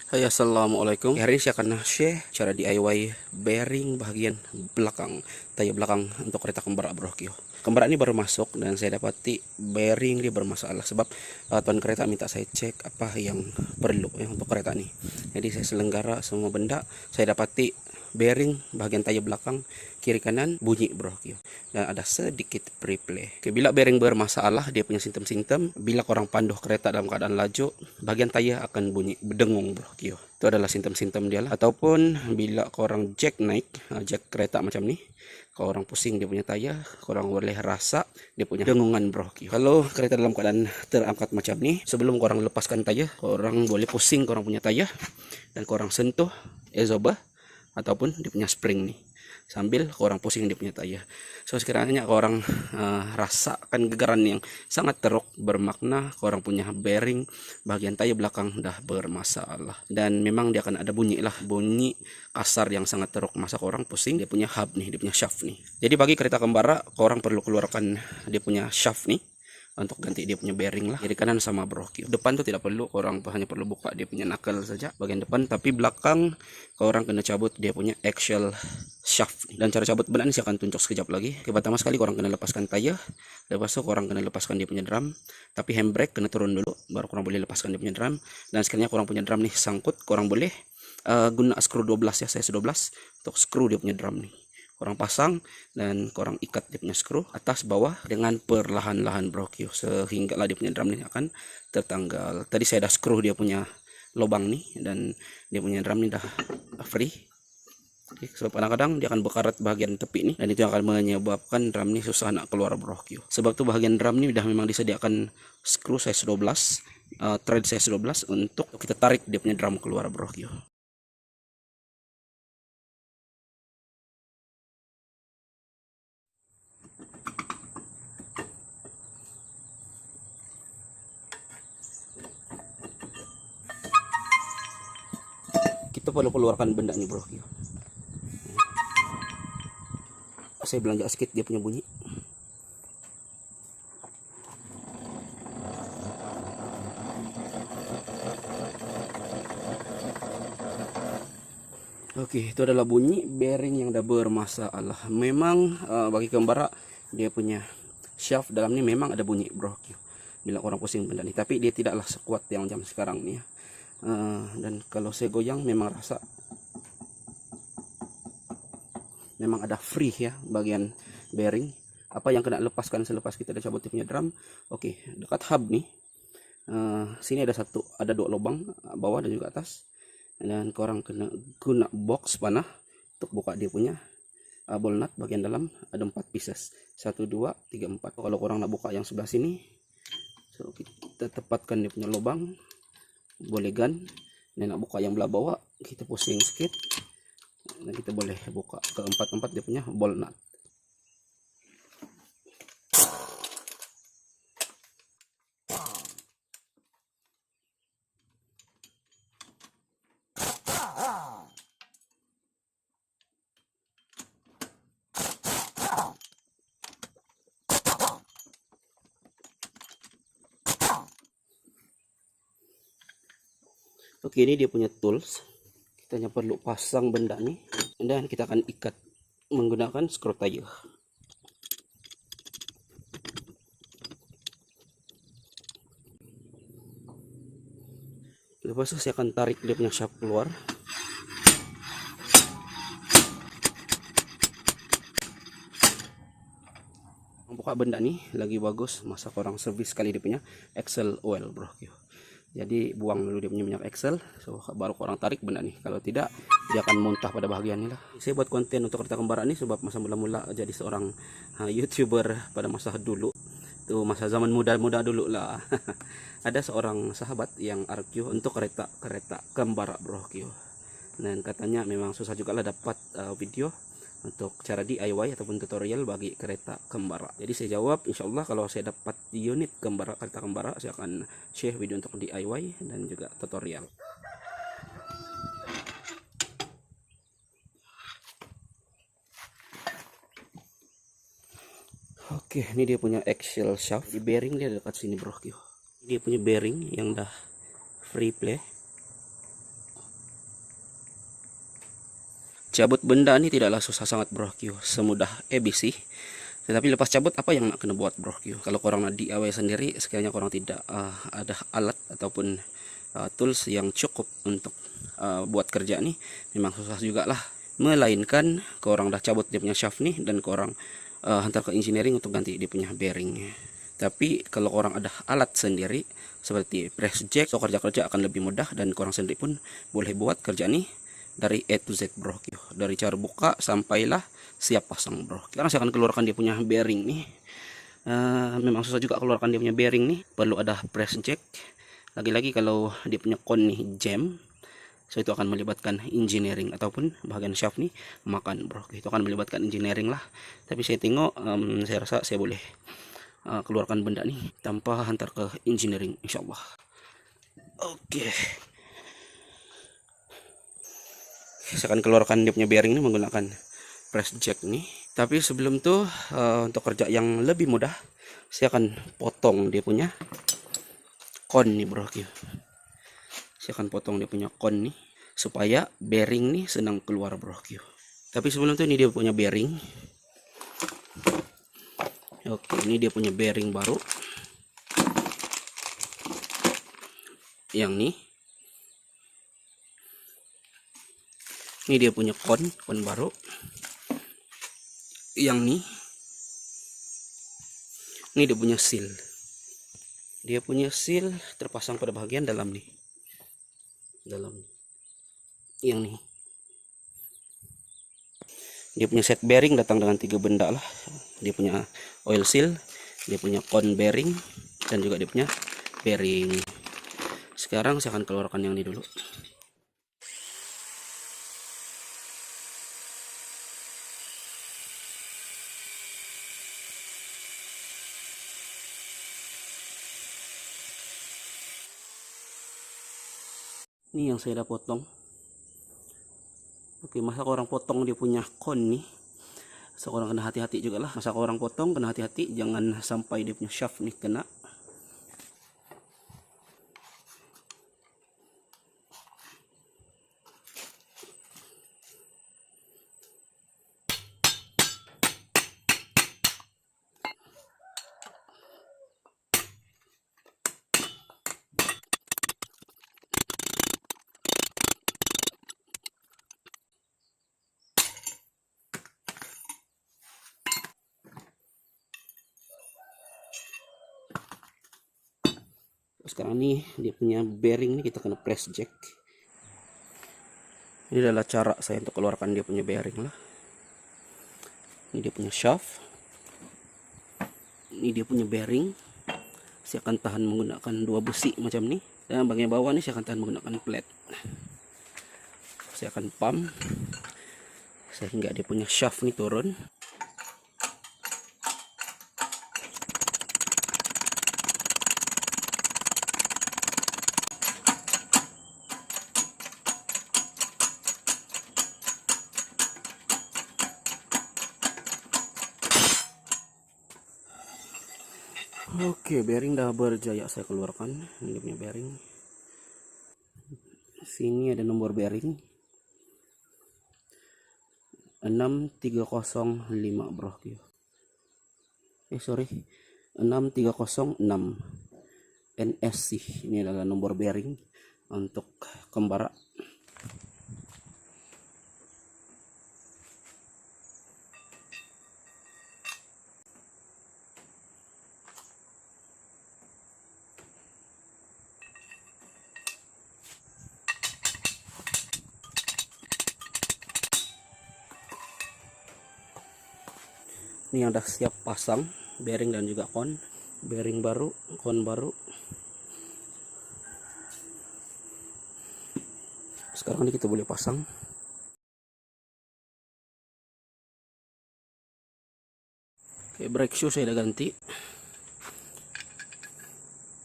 Hai, assalamualaikum. Hari ini saya akan share cara DIY bearing bagian belakang, tayar belakang untuk kereta kembara Bro. Kembara ini baru masuk dan saya dapati bearing dia bermasalah sebab tuan kereta minta saya cek apa yang perlu ya untuk kereta ini. Jadi saya selenggara semua benda, saya dapati bearing bagian tayar belakang kiri kanan bunyi Bro, dan ada sedikit preplay. Bila bearing bermasalah, dia punya simptom-simptom. Bila korang panduh kereta dalam keadaan laju, bagian tayar akan bunyi berdengung Bro. Itu adalah simptom-simptom dia lah. Ataupun bila korang jack naik, jack kereta macam ni, kalau orang pusing dia punya tayar, korang boleh rasa dia punya dengungan Bro. Kalau kereta dalam keadaan terangkat macam ni, sebelum korang lepaskan tayar, korang boleh pusing korang punya tayar dan korang sentuh exhaust ataupun dia punya spring nih sambil korang pusing dia punya tayar. So sekiranya korang rasakan gegaran yang sangat teruk, bermakna korang punya bearing bagian tayar belakang dah bermasalah, dan memang dia akan ada bunyi lah, bunyi kasar yang sangat teruk masa korang pusing dia punya hub nih, dia punya shaft nih. Jadi bagi kereta kembara, korang perlu keluarkan dia punya shaft nih untuk ganti dia punya bearing lah, kiri kanan sama Bro. Depan tuh tidak perlu, orang hanya perlu buka dia punya knuckle saja bagian depan, tapi belakang orang kena cabut dia punya axial shaft. Dan cara cabut benda ini saya akan tunjuk sekejap lagi. Pertama sekali orang kena lepaskan tayar, lepas itu orang kena lepaskan dia punya drum, tapi handbrake kena turun dulu baru orang boleh lepaskan dia punya drum. Dan sekalinya orang punya drum nih sangkut, orang boleh guna skru 12 ya, saya 12 untuk skru dia punya drum nih. Korang pasang dan korang ikat dia punya skru atas bawah dengan perlahan-lahan Bro, sehingga lah dia punya drum ini akan tertanggal. Tadi saya dah skru dia punya lubang nih dan dia punya drum ini dah free. Oke, sebab kadang-kadang dia akan berkarat bagian tepi nih, dan itu akan menyebabkan drum ini susah nak keluar Bro. Sebab tu bagian drum ini dah memang disediakan skru size 12, thread size 12 untuk kita tarik dia punya drum keluar Bro. Kita perlu keluarkan benda ini Bro. Saya belanja sedikit dia punya bunyi. Oke, itu adalah bunyi bearing yang dah bermasalah. Memang bagi kembara dia punya shaft dalam ni memang ada bunyi Bro, bila orang pusing benda ni, tapi dia tidaklah sekuat yang jam sekarang ni ya. Dan kalau saya goyang memang rasa memang ada free ya bagian bearing. Apa yang kena lepaskan selepas kita dah cabut dia punya drum. Oke, dekat hub nih, sini ada dua lubang, bawah dan juga atas. Dan korang kena guna box panah untuk buka dia punya ball nut bagian dalam. Ada 4 pieces, 1 2 3 4. Kalau korang nak buka yang sebelah sini, so kita tepatkan dia punya lubang, boleh gun. Dan nak buka yang belah bawah, kita pusing sedikit dan kita boleh buka ke empat dia punya ball nut. Oke, ini dia punya tools. Kita hanya perlu pasang benda nih dan kita akan ikat menggunakan screw tayar. Lepas itu saya akan tarik dia punya shaft keluar. Buka benda nih lagi bagus masa korang servis sekali dia punya axle oil Bro. Jadi buang dulu dia punya minyak axle, so baru korang tarik benda nih. Kalau tidak dia akan muntah pada bahagian ini lah. Saya buat konten untuk kereta kembara ini sebab masa mula-mula jadi seorang YouTuber pada masa dulu. Tuh masa zaman muda-muda dulu lah. Ada seorang sahabat yang review untuk kereta kembara Bro. Dan katanya memang susah juga lah dapat video untuk cara DIY ataupun tutorial bagi kereta kembara. Jadi saya jawab, insyaallah kalau saya dapat unit kereta kembara, saya akan share video untuk DIY dan juga tutorial. Oke, ini dia punya axial shaft. Di bearing dia dekat sini Bro. Dia punya bearing yang dah free play. Cabut benda ini tidaklah susah sangat bro Q, semudah ABC. Tetapi lepas cabut apa yang nak kena buat bro Q? Kalau korang nak DIY sendiri, sekiranya korang tidak ada alat ataupun tools yang cukup untuk buat kerja nih, memang susah juga lah. Melainkan korang dah cabut dia punya shaft nih dan korang hantar ke engineering untuk ganti dia punya bearingnya. Tapi kalau orang ada alat sendiri seperti press jack, so kerja-kerja akan lebih mudah dan korang sendiri pun boleh buat kerja nih dari A to Z bro. Dari cara buka sampailah siap pasang bro. Sekarang saya akan keluarkan dia punya bearing nih. Memang susah juga keluarkan dia punya bearing nih, perlu ada press jack. Lagi-lagi kalau dia punya kon nih jam, so itu akan melibatkan engineering ataupun bagian shaft nih makan bro. Itu akan melibatkan engineering lah. Tapi saya tengok saya rasa saya boleh keluarkan benda nih tanpa hantar ke engineering insyaallah. Oke. Saya akan keluarkan dia punya bearing ini menggunakan press jack nih. Tapi sebelum tuh untuk kerja yang lebih mudah, saya akan potong dia punya kon nih bro. Saya akan potong dia punya kon nih supaya bearing nih senang keluar bro. Tapi sebelum itu ini dia punya bearing. Oke, ini dia punya bearing baru. Yang nih. Ini dia punya kon baru. Yang nih. Ini dia punya seal. Dia punya seal terpasang pada bagian dalam nih. Dalam. Yang nih. Dia punya set bearing datang dengan 3 benda lah. Dia punya oil seal, dia punya kon bearing, dan juga dia punya bearing. Sekarang saya akan keluarkan yang ini dulu. Ini yang saya dah potong. Oke, masa orang potong dia punya kon nih, seorang kena hati-hati juga lah. Masa orang potong kena hati-hati, jangan sampai dia punya shaft nih kena. Sekarang nih dia punya bearing nih kita kena press jack. Ini adalah cara saya untuk keluarkan dia punya bearing lah. Ini dia punya shaft. Ini dia punya bearing. Saya akan tahan menggunakan 2 besi macam ini. Dan bagian bawah nih saya akan tahan menggunakan plate. Saya akan pump sehingga dia punya shaft nih turun. Oke, bearing dah berjaya saya keluarkan. Ini punya bearing. Sini ada nomor bearing 6305 bro. Sorry, 6306 NSC. Ini adalah nomor bearing untuk kembara. Ini yang udah siap pasang bearing dan juga kon. Bearing baru, kon baru. Sekarang ini kita boleh pasang. Oke, brake shoe saya udah ganti.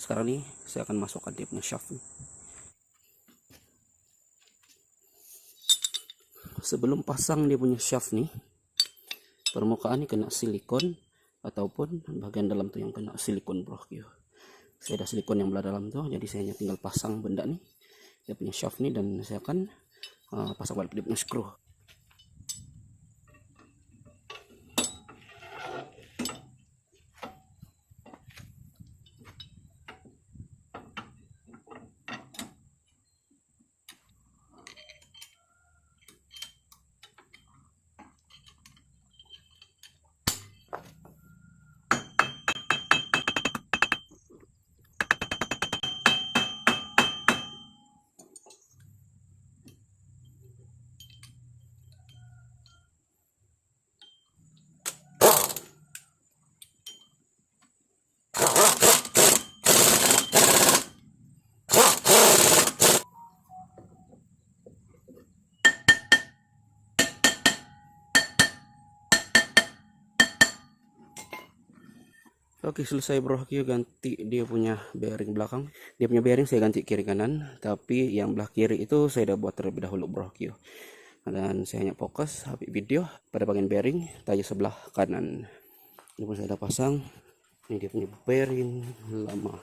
Sekarang nih saya akan masukkan dia punya shaft. Sebelum pasang dia punya shaft nih, permukaan ini kena silikon ataupun bagian dalam tuh yang kena silikon bro. Saya ada silikon yang belah dalam tuh, jadi saya hanya tinggal pasang benda nih dia punya shaft nih, dan saya akan pasang balik dia punya screw. Oke, selesai bro, Kyo ganti dia punya bearing belakang. Dia punya bearing saya ganti kiri kanan, tapi yang belah kiri itu saya udah buat terlebih dahulu bro, Kyo. Dan saya hanya fokus habis video pada bagian bearing tayar sebelah kanan. Ini pun saya udah pasang. Ini dia punya bearing lama.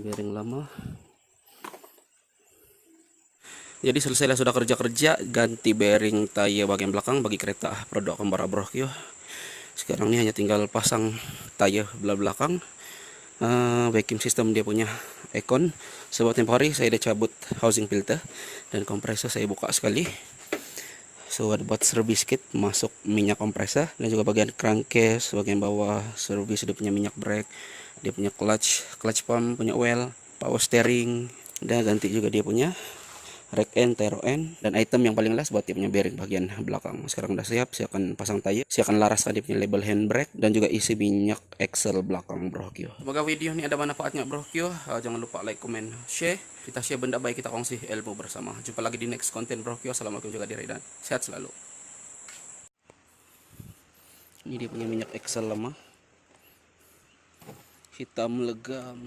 Bearing lama. Jadi selesai sudah kerja-kerja ganti bearing tayar bagian belakang bagi kereta produk kembar bro, Kyo. Sekarang ini hanya tinggal pasang tayar belah belakang. Vacuum system dia punya Econ. Sebab tempoh hari saya udah cabut housing filter dan kompresor saya buka sekali. So ada buat servis kit, masuk minyak kompresor dan juga bagian crankcase bagian bawah servis, dia punya minyak brake, dia punya clutch pump, punya oil, power steering, dan ganti juga dia punya rack end, tire end, dan item yang paling last buat dia punya bearing bagian belakang. Sekarang udah siap, saya akan pasang tayar, saya akan laraskan dia punya label handbrake dan juga isi minyak axle belakang bro Kyo. Semoga video ini ada manfaatnya bro Kyo. Jangan lupa like, comment, share. Kita share benda baik, kita kongsi ilmu bersama. Jumpa lagi di next konten bro Kyo. Assalamualaikum juga diri dan sehat selalu. Ini dia punya minyak axle lama, hitam legam.